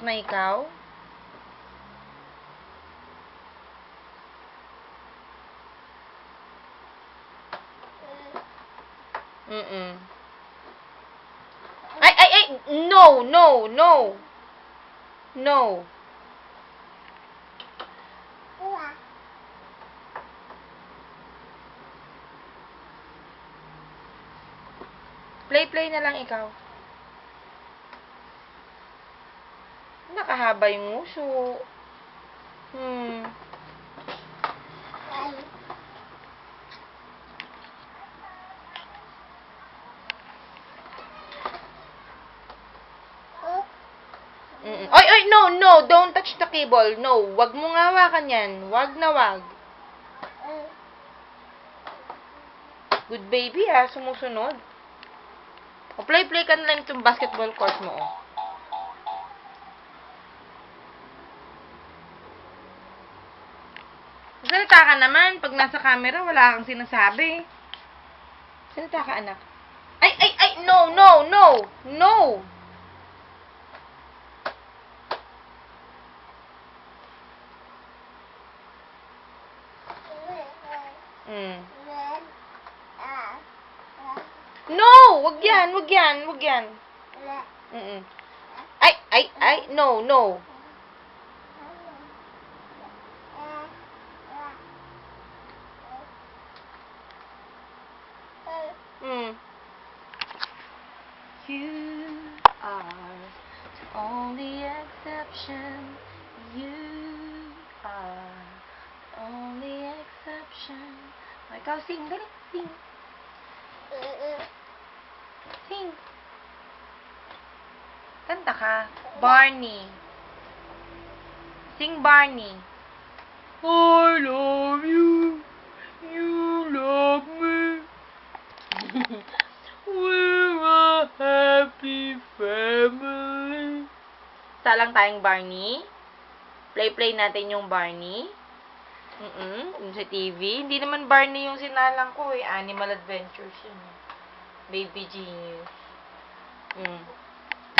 na ikaw? Ay! No! No! Play na lang ikaw. Nakahaba yung nguso. Ay! No! Don't touch the cable. No, wag mo nga hawakan yan. Wag na wag. Good baby, sumusunod. Play ka na lang itong basketball court mo, Salita ka naman. Pag nasa camera, wala kang sinasabi. Salita ka, anak. Ay! No! No! Wag yan. Ay! No. You are the only exception. You are the only exception. Ikaw, sing. Dali, sing. Sing. Kanta ka. Barney. Sing Barney. I love you. You love me. We're a happy family. Isa lang tayong Barney. Play natin yung Barney. Yung sa TV. Hindi naman Barney yung sinalang ko Animal Adventures yun. Baby Genius.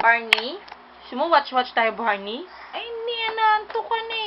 Barney. Gusto mo watch tayo, Barney? Ay, hindi. Ananto ka na